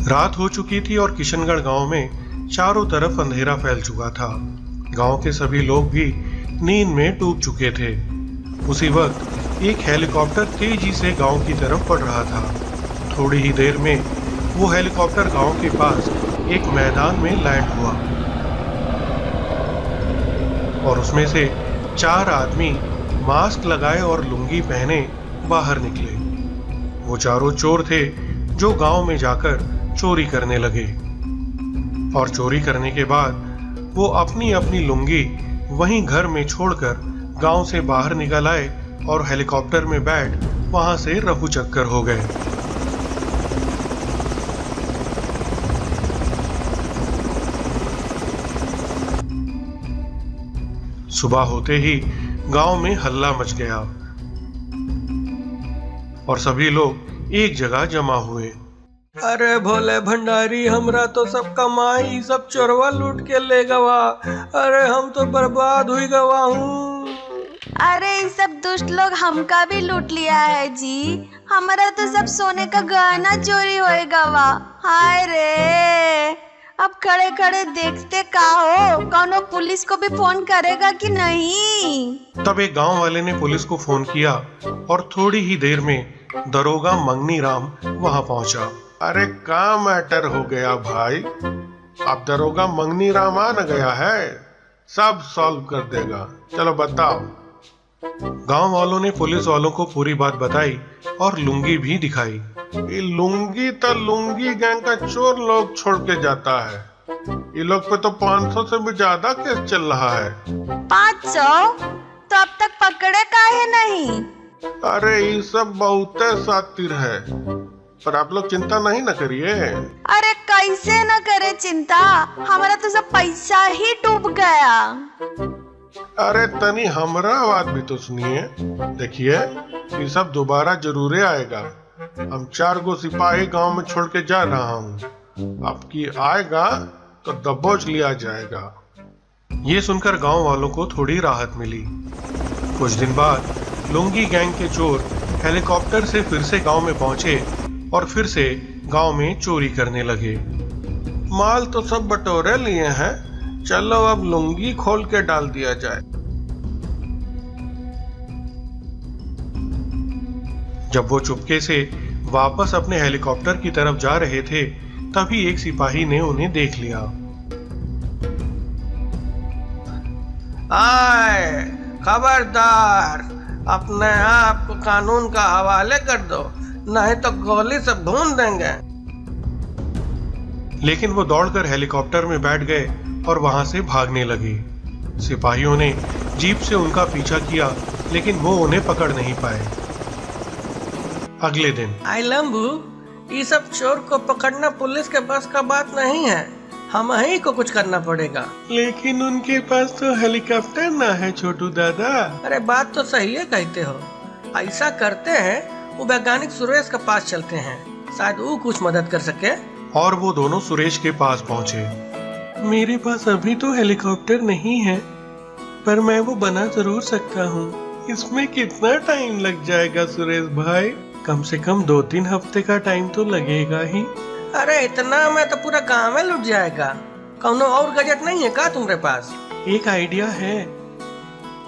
रात हो चुकी थी और किशनगढ़ गांव में चारों तरफ अंधेरा फैल चुका था। गांव के सभी लोग भी नींद में डूब चुके थे। उसी वक्त एक हेलीकॉप्टर तेजी से गांव की तरफ बढ़ रहा था। थोड़ी ही देर में वो हेलीकॉप्टर गांव के पास एक मैदान में लैंड हुआ और उसमें से 4 आदमी मास्क लगाए और लुंगी पहने बाहर निकले। वो चारों चोर थे जो गांव में जाकर चोरी करने लगे और चोरी करने के बाद वो अपनी अपनी लुंगी वहीं घर में छोड़कर गांव से बाहर निकल आए और हेलीकॉप्टर में बैठ वहां से रफू चक्कर हो गए। सुबह होते ही गांव में हल्ला मच गया और सभी लोग एक जगह जमा हुए। अरे भोले भंडारी, हमरा तो सब कमाई सब चोरवा लूट के ले गवा। अरे हम तो बर्बाद हुई गवा हूँ। अरे इन सब दुष्ट लोग हमका भी लूट लिया है जी। हमारा तो सब सोने का गहना चोरी होए गवा। हाय रे, अब खड़े खड़े देखते का हो, कौनो पुलिस को भी फोन करेगा कि नहीं। तब एक गांव वाले ने पुलिस को फोन किया और थोड़ी ही देर में दरोगा मंगनी राम वहां पहुंचा। अरे का मैटर हो गया भाई? अब दरोगा मंगनी राम आ न गया है, सब सॉल्व कर देगा। चलो बताओ। गांव वालों ने पुलिस वालों को पूरी बात बताई और लुंगी भी दिखाई। ये लुंगी तो लुंगी गैंग का चोर लोग छोड़ के जाता है। ये लोग पे तो 500 से भी ज्यादा केस चल रहा है। 500? तो अब तक पकड़े काहे नहीं? अरे ये सब बहुत शातिर है, पर आप लोग चिंता नहीं न करिए। अरे कैसे न करे चिंता, हमारा तो सब पैसा ही डूब गया। अरे तनी हमरा बात भी तो सुनिए। देखिए, ये सब दोबारा जरूर आएगा। हम 4 गो सिपाही गांव में छोड़ के जा रहा हूँ। आपकी आएगा तो दबोच लिया जाएगा। ये सुनकर गांव वालों को थोड़ी राहत मिली। कुछ दिन बाद लुंगी गैंग के चोर हेलीकॉप्टर से फिर से गांव में पहुंचे और फिर से गांव में चोरी करने लगे। माल तो सब बटोरे लिए हैं, चलो अब लुंगी खोल के डाल दिया जाए। जब वो चुपके से वापस अपने हेलीकॉप्टर की तरफ जा रहे थे, तभी एक सिपाही ने उन्हें देख लिया। आए खबरदार, अपने आप को कानून का हवाले कर दो, नहीं तो गोली से भून देंगे। लेकिन वो दौड़कर हेलीकॉप्टर में बैठ गए और वहां से भागने लगे। सिपाहियों ने जीप से उनका पीछा किया, लेकिन वो उन्हें पकड़ नहीं पाए। अगले दिन आई लंबू, ये सब चोर को पकड़ना पुलिस के बस का बात नहीं है, हम ही को कुछ करना पड़ेगा। लेकिन उनके पास तो हेलीकॉप्टर ना है छोटू दादा। अरे बात तो सही है कहते हो। ऐसा करते हैं, वो वैज्ञानिक सुरेश के पास चलते हैं, शायद वो कुछ मदद कर सके। और वो दोनों सुरेश के पास पहुंचे। मेरे पास अभी तो हेलीकॉप्टर नहीं है, पर मैं वो बना जरूर सकता हूँ। इसमें कितना टाइम लग जाएगा सुरेश भाई? कम से कम 2-3 हफ्ते का टाइम तो लगेगा ही। अरे इतना में तो पूरा गाँव में लुट जाएगा। कौनो और गजट नहीं है का तुम्हारे पास? एक आइडिया है।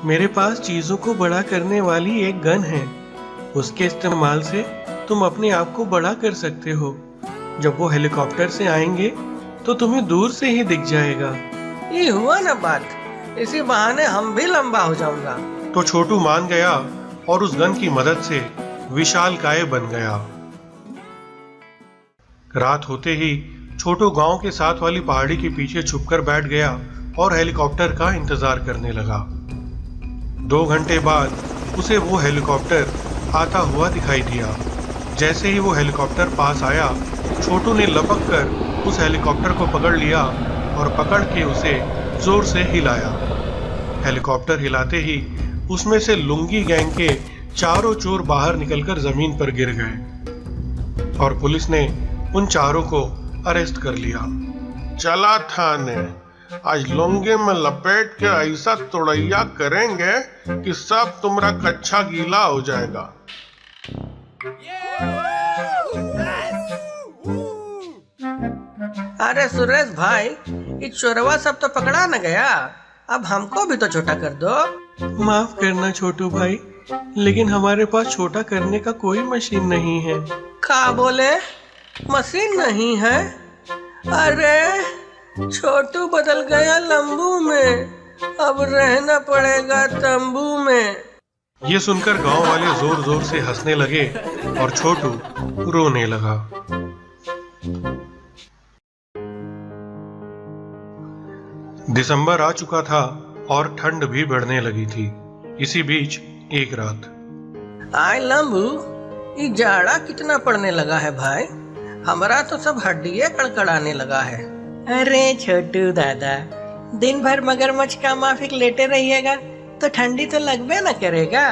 मेरे पास चीजों को बड़ा करने वाली एक गन है। उसके इस्तेमाल से तुम अपने आप को बड़ा कर सकते हो। जब वो हेलीकॉप्टर से आएंगे तो तुम्हें दूर से ही दिख जाएगा। ये हुआ ना बात, इसी बहाने हम भी लंबा हो जाऊंगा। तो छोटू मान गया और उस गन की मदद से विशालकाय बन गया। रात होते ही छोटू गांव के साथ वाली पहाड़ी के पीछे छुपकर बैठ गया और हेलीकॉप्टर का इंतजार करने लगा। 2 घंटे बाद उसे वो हेलीकॉप्टर आता हुआ दिखाई दिया। जैसे ही वो हेलीकॉप्टर पास आया, छोटू ने लपक कर उस हेलीकॉप्टर को पकड़ लिया और पकड़ के उसे जोर से हिलाया। हेलीकॉप्टर हिलाते ही उसमें से लुंगी गैंग के चारों चोर बाहर निकलकर जमीन पर गिर गए और पुलिस ने उन चारों को अरेस्ट कर लिया। चला थाने, आज लुंगी में लपेट के ऐसा तोड़ैया करेंगे कि सब तुम्हारा कच्चा गीला हो जाएगा। अरे सुरेश भाई, ये चोरवा सब तो पकड़ा न गया, अब हमको भी तो छोटा कर दो। माफ करना छोटू भाई, लेकिन हमारे पास छोटा करने का कोई मशीन नहीं है। का बोले? मशीन नहीं है? अरे छोटू बदल गया लंबू में, अब रहना पड़ेगा तंबू में। ये सुनकर गांव वाले जोर जोर से हंसने लगे और छोटू रोने लगा। दिसंबर आ चुका था और ठंड भी बढ़ने लगी थी। इसी बीच एक रात, आय लंबू, ये जाड़ा कितना पड़ने लगा है भाई, हमारा तो सब हड्डियां कड़कड़ाने लगा है। अरे छोटू दादा, दिन भर मगरमच्छ का माफिक लेटे रहिएगा तो ठंडी तो लगबे न करेगा।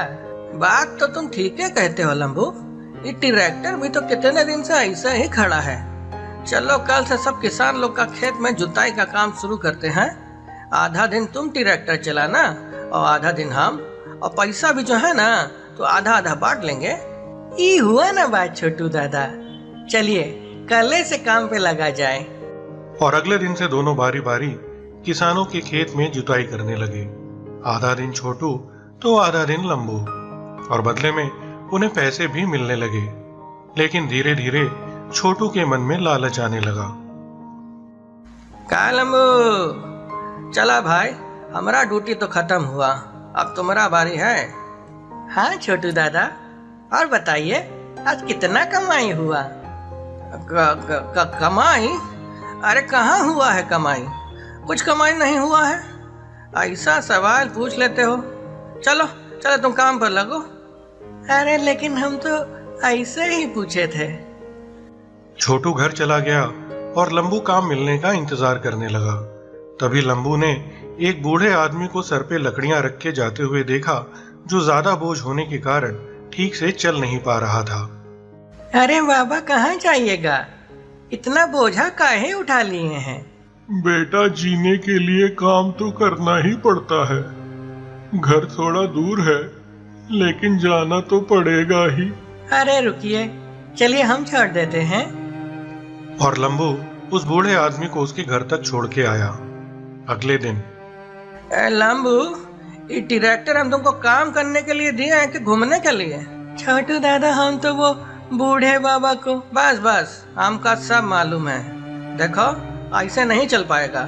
बात तो तुम ठीक है कहते हो लंबू, ये ट्रैक्टर भी तो कितने दिन से ऐसा ही खड़ा है। चलो कल से सब किसान लोग का खेत में जुताई का काम शुरू करते हैं। आधा दिन तुम ट्रैक्टर चलाना और आधा दिन हम, और पैसा भी जो है ना तो आधा आधा बांट लेंगे। ये हुआ ना बात छोटू दादा, चलिए कल से काम पे लगा जाए। और अगले दिन से दोनों बारी बारी किसानों के खेत में जुताई करने लगे। आधा दिन छोटू तो आधा दिन लंबू, और बदले में उन्हें पैसे भी मिलने लगे। लेकिन धीरे धीरे छोटू के मन में लालच आने लगा। का लंबू, चला भाई, हमारा ड्यूटी तो खत्म हुआ, अब तुम्हारा बारी है। हाँ छोटू दादा, और बताइए आज कितना कमाई हुआ? कमाई? अरे कहाँ हुआ है कमाई, कुछ कमाई नहीं हुआ है। ऐसा सवाल पूछ लेते हो। चलो चलो तुम काम पर लगो। अरे लेकिन हम तो ऐसे ही पूछे थे। छोटू घर चला गया और लंबू काम मिलने का इंतजार करने लगा। तभी लंबू ने एक बूढ़े आदमी को सर पे लकड़ियां रख के जाते हुए देखा, जो ज्यादा बोझ होने के कारण ठीक से चल नहीं पा रहा था। अरे बाबा, कहाँ जाइएगा, इतना बोझा काहे उठा लिए हैं? बेटा, जीने के लिए काम तो करना ही पड़ता है। घर थोड़ा दूर है, लेकिन जाना तो पड़ेगा ही। अरे रुकिए, चलिए हम छोड़ देते हैं। और लंबू उस बूढ़े आदमी को उसके घर तक छोड़ के आया। अगले दिन, लंबू, ये ट्रैक्टर हम तुमको काम करने के लिए दिए हैं कि घूमने के लिए? छोटू दादा, हम तो वो बूढ़े बाबा को, बस बस हमका सब मालूम है। देखो ऐसे नहीं चल पाएगा,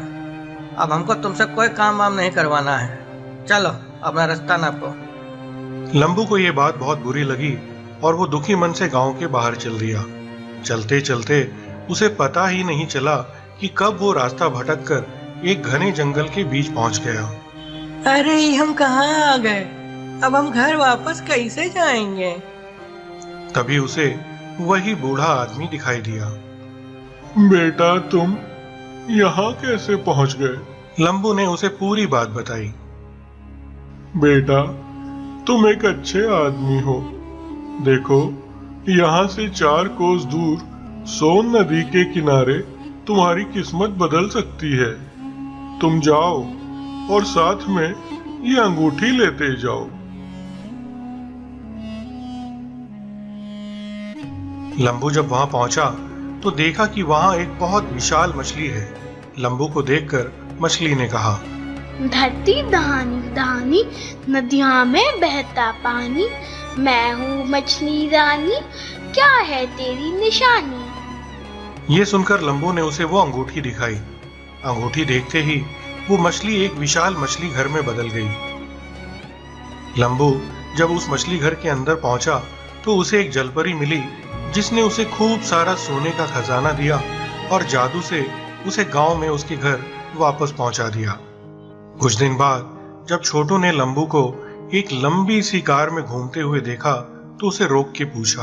अब हमको तुमसे कोई काम वाम नहीं करवाना है। चलो अपना रास्ता नापो। लंबू को ये बात बहुत बुरी लगी और वो दुखी मन से गांव के बाहर चल दिया। चलते चलते उसे पता ही नहीं चला कि कब वो रास्ता भटक कर एक घने जंगल के बीच पहुंच गया। अरे हम कहाँ आ गए, अब हम घर वापस कैसे जाएंगे? तभी उसे वही बूढ़ा आदमी दिखाई दिया। बेटा, तुम यहाँ कैसे पहुँच गए? लंबू ने उसे पूरी बात बताई। बेटा, तुम एक अच्छे आदमी हो। देखो, यहाँ से 4 कोस दूर सोन नदी के किनारे तुम्हारी किस्मत बदल सकती है। तुम जाओ और साथ में ये अंगूठी लेते जाओ। लंबू जब वहां पहुंचा तो देखा कि वहां एक बहुत विशाल मछली है। लंबू को देखकर मछली ने कहा, धरती दहानी दहानी, नदियाँ में बहता पानी, मैं हूँ मछली रानी, क्या है तेरी निशानी? ये सुनकर लंबू ने उसे वो अंगूठी दिखाई। अंगूठी देखते ही वो मछली एक विशाल मछली घर में बदल गई। लंबू जब उस मछली घर के अंदर पहुंचा तो उसे एक जलपरी मिली, जिसने उसे खूब सारा सोने का खजाना दिया और जादू से उसे गांव में उसके घर वापस पहुंचा दिया। कुछ दिन बाद जब छोटू ने लंबू को एक लंबी सी कार में घूमते हुए देखा तो उसे रोक के पूछा,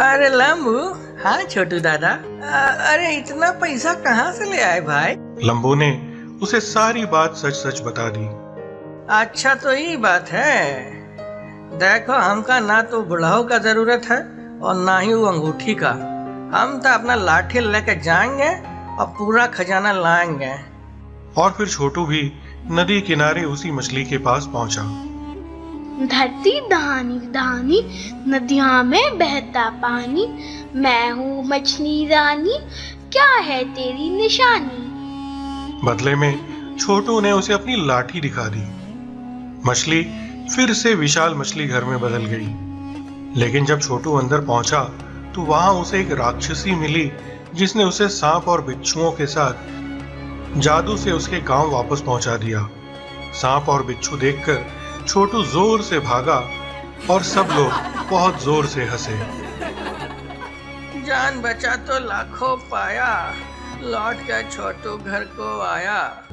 अरे लंबू, हाँ छोटू दादा, अरे इतना पैसा कहाँ से ले आए भाई? लंबू ने उसे सारी बात सच सच बता दी। अच्छा तो ये बात है। देखो हमका ना तो बुढ़ाओ का जरूरत है और ना ही वो अंगूठी का। हम तो अपना लाठी लेके जाएंगे और पूरा खजाना लाएंगे। और फिर छोटू भी नदी किनारे उसी मछली के पास पहुंचा। धरती दहानी दहानी, नदियाँ में बहता पानी, मैं हूँ मछली रानी, क्या है तेरी निशानी? बदले में छोटू ने उसे अपनी लाठी दिखा दी। मछली फिर से विशाल मछली घर में बदल गई। लेकिन जब छोटू अंदर पहुंचा तो वहां उसे एक राक्षसी मिली जिसने उसे सांप और बिच्छुओं के साथ जादू से उसके गांव वापस पहुंचा दिया। सांप और बिच्छू देखकर छोटू जोर से भागा और सब लोग बहुत जोर से हंसे। जान बचा तो लाखों पाया, लौट कर छोटू घर को आया।